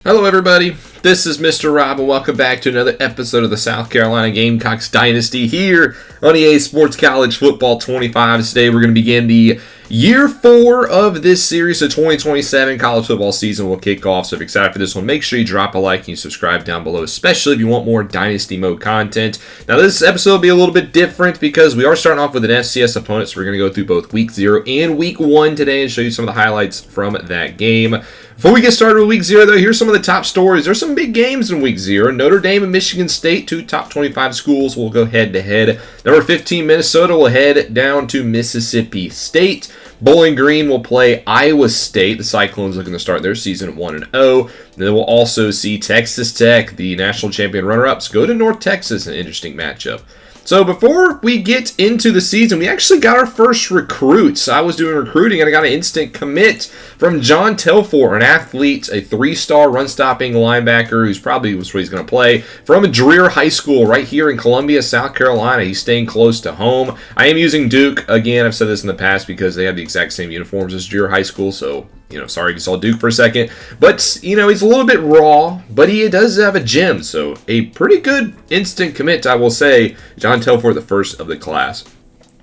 Hello everybody, this is Mr. Rob and welcome back to another episode of the South Carolina Gamecocks Dynasty here on EA Sports College Football 25. Today we're going to begin the Year 4 of this series. The 2027 college football season will kick off, so if you're excited for this one, make sure you drop a like and you subscribe down below, especially if you want more Dynasty Mode content. Now this episode will be a little bit different because we are starting off with an FCS opponent, so we're going to go through both Week 0 and Week 1 today and show you some of the highlights from that game. Before we get started with Week 0, though, here's some of the top stories. There's some big games in Week 0. Notre Dame and Michigan State, two top 25 schools, will go head-to-head. Number 15, Minnesota, will head down to Mississippi State. Bowling Green will play Iowa State. The Cyclones looking to start their season at 1-0. And then we'll also see Texas Tech, the national champion runner-ups, go to North Texas, an interesting matchup. So before we get into the season, we actually got our first recruits. I was doing recruiting and I got an instant commit from John Telfort, an athlete, a 3-star run-stopping linebacker who's probably what he's going to play, from Dreer High School right here in Columbia, South Carolina. He's staying close to home. I am using Duke. Again, I've said this in the past because they have the exact same uniforms as Dreer High School, so sorry if you saw Duke for a second. But, he's a little bit raw, but he does have a gem. So, a pretty good instant commit, I will say. John Telfort, the first of the class.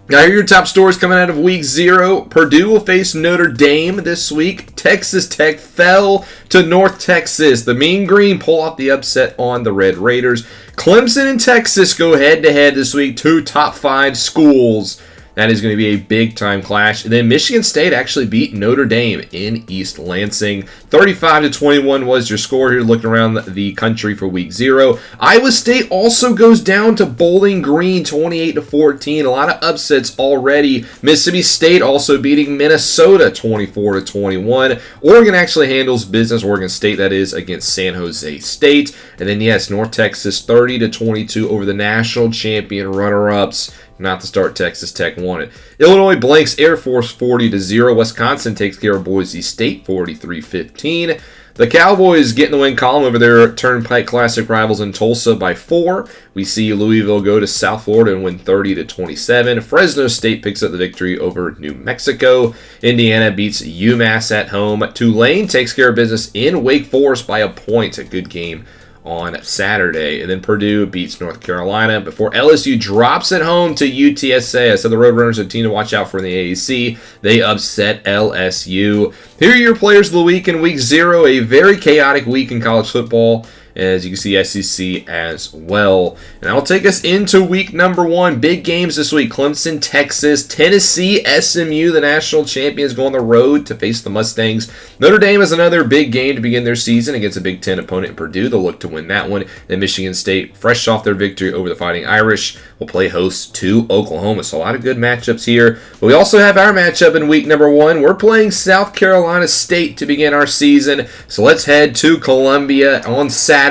Now, here are your top stories coming out of Week 0. Purdue will face Notre Dame this week. Texas Tech fell to North Texas. The Mean Green pull off the upset on the Red Raiders. Clemson and Texas go head-to-head this week. Two top 5 schools. That is going to be a big-time clash. And then Michigan State actually beat Notre Dame in East Lansing. 35-21 was your score here looking around the country for Week 0. Iowa State also goes down to Bowling Green, 28-14. A lot of upsets already. Mississippi State also beating Minnesota, 24-21. Oregon actually handles business, Oregon State that is, against San Jose State. And then, yes, North Texas, 30-22 over the national champion runner-ups. Not the start Texas Tech wanted. Illinois blanks Air Force 40-0. Wisconsin takes care of Boise State 43-15. The Cowboys get in the win column over their Turnpike Classic rivals in Tulsa by 4. We see Louisville go to South Florida and win 30-27. Fresno State picks up the victory over New Mexico. Indiana beats UMass at home. Tulane takes care of business in Wake Forest by a point. A good game on Saturday. And then Purdue beats North Carolina before LSU drops at home to UTSA. I said the Roadrunners are a team to watch out for in the AAC. They upset LSU. Here are your players of the week in Week 0. A very chaotic week in college football. As you can see, SEC as well. And that'll take us into week number 1. Big games this week. Clemson, Texas, Tennessee, SMU, the national champions, go on the road to face the Mustangs. Notre Dame is another big game to begin their season against a Big Ten opponent in Purdue. They'll look to win that one. Then Michigan State, fresh off their victory over the Fighting Irish, will play host to Oklahoma. So a lot of good matchups here. But we also have our matchup in week number 1. We're playing South Carolina State to begin our season. So let's head to Columbia on Saturday,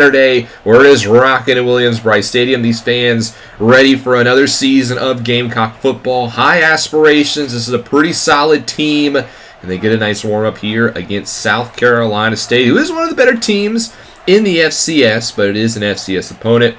where it is rocking at Williams-Brice Stadium. These fans ready for another season of Gamecock football. High aspirations. This is a pretty solid team, and they get a nice warm-up here against South Carolina State, who is one of the better teams in the FCS, but it is an FCS opponent.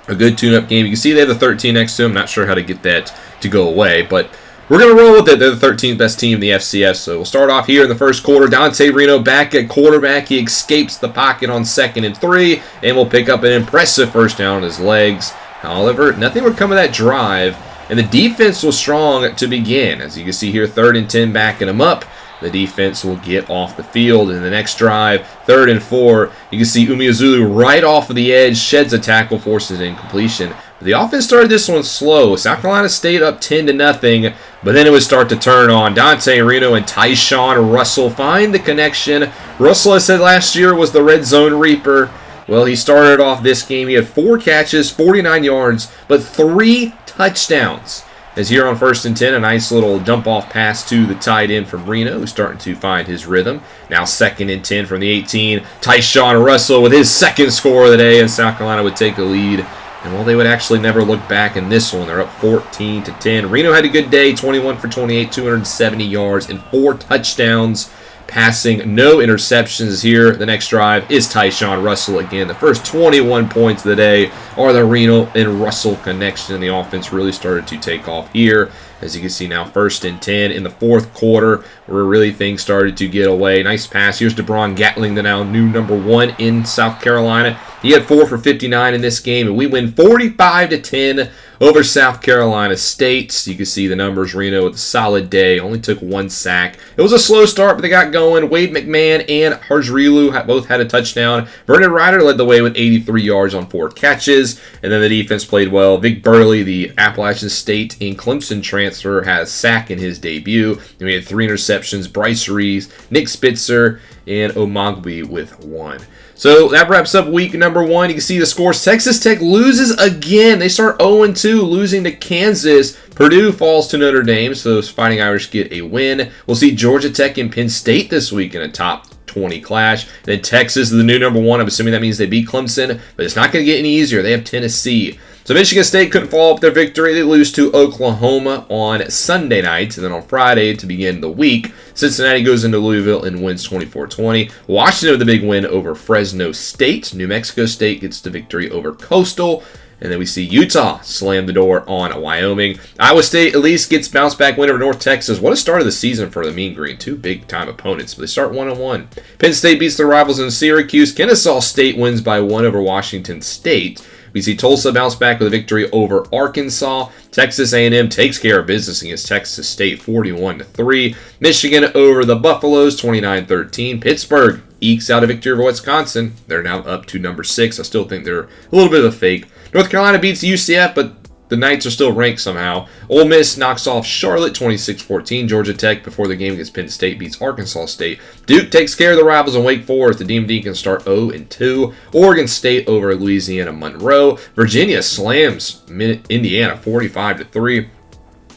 A good tune-up game. You can see they have the 13 next to them. Not sure how to get that to go away, but we're going to roll with it. They're the 13th best team in the FCS. So we'll start off here in the first quarter. Dante Reno back at quarterback. He escapes the pocket on 2nd and 3, and will pick up an impressive first down on his legs. However, nothing would come of that drive, and the defense was strong to begin. As you can see here, 3rd and 10 backing him up. The defense will get off the field. In the next drive, 3rd and 4, you can see Umeozulu right off of the edge, sheds a tackle, forces an incompletion. The offense started this one slow. South Carolina State up 10-0, but then it would start to turn on. Dante Reno and Tyshawn Russell find the connection. Russell, I said last year, was the red zone reaper. Well, he started off this game. He had 4 catches, 49 yards, but 3 touchdowns. As here on 1st and 10, a nice little dump-off pass to the tight end from Reno, who's starting to find his rhythm. Now 2nd and 10 from the 18. Tyshawn Russell with his 2nd score of the day, and South Carolina would take a lead. And well, they would actually never look back in this one. They're up 14-10. Reno had a good day, 21 for 28, 270 yards, and 4 touchdowns. passing, no interceptions here. The next drive is Tyshawn Russell again. The first 21 points of the day are the Reno and Russell connection. The offense really started to take off here. As you can see now, 1st and 10 in the fourth quarter, where really things started to get away. Nice pass. Here's DeBron Gatling, the now new number 1 in South Carolina. He had 4 for 59 in this game, and we win 45-10 over South Carolina State. You can see the numbers. Reno with a solid day. Only took 1 sack. It was a slow start, but they got going. Wade McMahon and Harjrilu both had a touchdown. Vernon Ryder led the way with 83 yards on 4 catches. And then the defense played well. Vic Burley, the Appalachian State and Clemson transfer, had a sack in his debut. And we had 3 interceptions. Bryce Reeves, Nick Spitzer, and Omogbe with 1. So that wraps up week number 1. You can see the scores. Texas Tech loses again. They start 0-2, losing to Kansas. Purdue falls to Notre Dame, so those Fighting Irish get a win. We'll see Georgia Tech and Penn State this week in a top 20 clash. Then Texas is the new number 1. I'm assuming that means they beat Clemson, but it's not going to get any easier. They have Tennessee. So Michigan State couldn't follow up their victory. They lose to Oklahoma on Sunday night, and then on Friday to begin the week, Cincinnati goes into Louisville and wins 24-20. Washington with the big win over Fresno State. New Mexico State gets the victory over Coastal. And then we see Utah slam the door on Wyoming. Iowa State at least gets bounce back win over North Texas. What a start of the season for the Mean Green. 2 big-time opponents, but they start 1-1. Penn State beats their rivals in Syracuse. Kennesaw State wins by 1 over Washington State. We see Tulsa bounce back with a victory over Arkansas. Texas A&M takes care of business against Texas State 41-3. Michigan over the Buffaloes 29-13. Pittsburgh ekes out a victory over Wisconsin. They're now up to number 6. I still think they're a little bit of a fake. North Carolina beats UCF, but the Knights are still ranked somehow. Ole Miss knocks off Charlotte 26-14. Georgia Tech, before the game against Penn State, beats Arkansas State. Duke takes care of the rivals in Wake Forest. The Demon Deacons start 0-2. Oregon State over Louisiana Monroe. Virginia slams Indiana 45-3.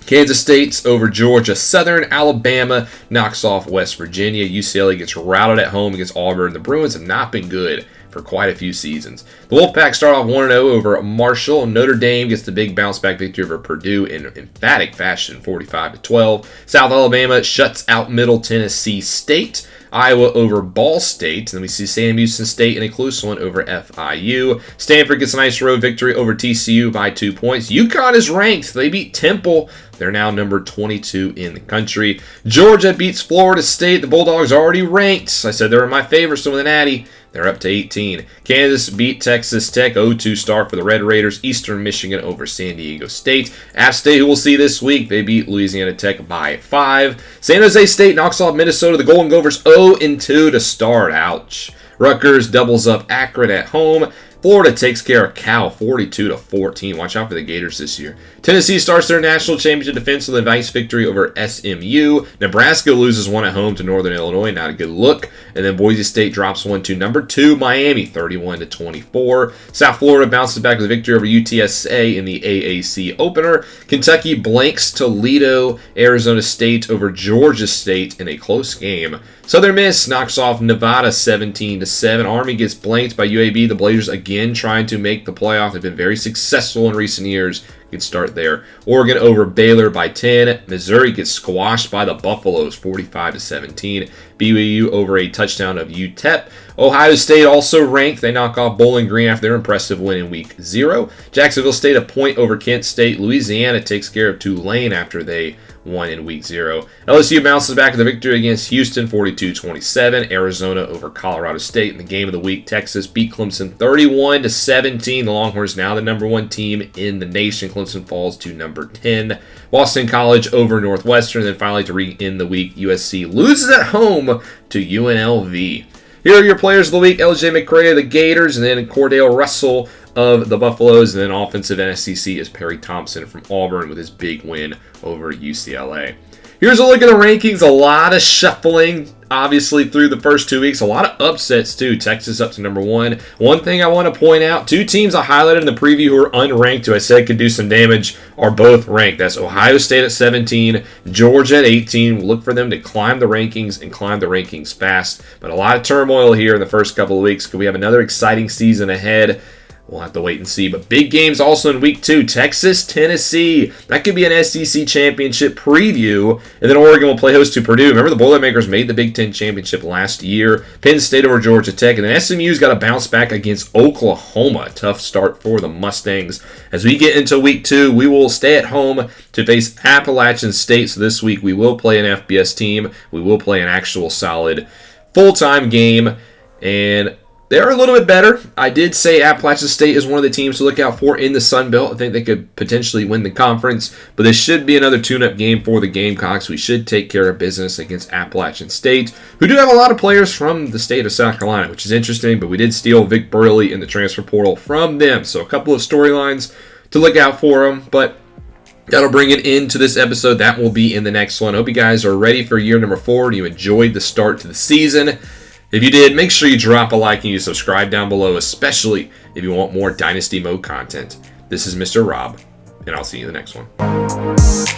Kansas State's over Georgia Southern. Alabama knocks off West Virginia. UCLA gets routed at home against Auburn. The Bruins have not been good for quite a few seasons. The Wolfpack start off 1-0 over Marshall. Notre Dame gets the big bounce-back victory over Purdue in emphatic fashion, 45-12. South Alabama shuts out Middle Tennessee State. Iowa over Ball State. And then we see Sam Houston State in a close one over FIU. Stanford gets a nice road victory over TCU by 2 points. UConn is ranked. They beat Temple. They're now number 22 in the country. Georgia beats Florida State. The Bulldogs are already ranked. I said they were my favorites to win the Natty. They're up to 18. Kansas beat Texas Tech, 0-2 start for the Red Raiders. Eastern Michigan over San Diego State. App State, who we'll see this week, they beat Louisiana Tech by 5. San Jose State knocks off Minnesota. The Golden Gophers 0-2 to start. Ouch. Rutgers doubles up Akron at home. Florida takes care of Cal 42-14. Watch out for the Gators this year. Tennessee starts their national championship defense with a nice victory over SMU. Nebraska loses 1 at home to Northern Illinois. Not a good look. And then Boise State drops 1 to number 2 Miami 31-24. South Florida bounces back with a victory over UTSA in the AAC opener. Kentucky blanks Toledo. Arizona State over Georgia State in a close game. Southern Miss knocks off Nevada 17-7. Army gets blanked by UAB. The Blazers again trying to make the playoff. They've been very successful in recent years. Good start there. Oregon over Baylor by 10. Missouri gets squashed by the Buffaloes 45-17. BYU over a touchdown of UTEP. Ohio State also ranked. They knock off Bowling Green after their impressive win in week 0. Jacksonville State a point over Kent State. Louisiana takes care of Tulane after they won in week 0. LSU bounces back with a victory against Houston 42-27. Arizona over Colorado State in the game of the week. Texas beat Clemson 31-17. The Longhorns now the number 1 team in the nation. Clemson falls to number 10. Boston College over Northwestern. Then finally to re-end the week, USC loses at home to UNLV. Here are your players of the week. LJ McCray of the Gators, and then Cordell Russell of the Buffaloes, and then offensive NSCC is Perry Thompson from Auburn with his big win over UCLA. Here's a look at the rankings. A lot of shuffling, obviously, through the first 2 weeks. A lot of upsets, too. Texas up to number 1. One thing I want to point out, 2 teams I highlighted in the preview who are unranked, who I said could do some damage, are both ranked. That's Ohio State at 17, Georgia at 18. We'll look for them to climb the rankings and climb the rankings fast. But a lot of turmoil here in the first couple of weeks because we have another exciting season ahead. We'll have to wait and see. But big games also in week 2. Texas, Tennessee. That could be an SEC championship preview. And then Oregon will play host to Purdue. Remember, the Boilermakers made the Big Ten championship last year. Penn State over Georgia Tech. And then SMU's got to bounce back against Oklahoma. Tough start for the Mustangs. As we get into week 2, we will stay at home to face Appalachian State. So this week we will play an FBS team. We will play an actual solid full-time game. And they're a little bit better. I did say Appalachian State is one of the teams to look out for in the Sun Belt. I think they could potentially win the conference, but this should be another tune-up game for the Gamecocks. We should take care of business against Appalachian State, who do have a lot of players from the state of South Carolina, which is interesting, but we did steal Vic Burley in the transfer portal from them, so a couple of storylines to look out for them, but that'll bring it into this episode. That will be in the next one. I hope you guys are ready for year number 4 and you enjoyed the start to the season. If you did, make sure you drop a like and you subscribe down below, especially if you want more Dynasty Mode content. This is Mr. Rob, and I'll see you in the next one.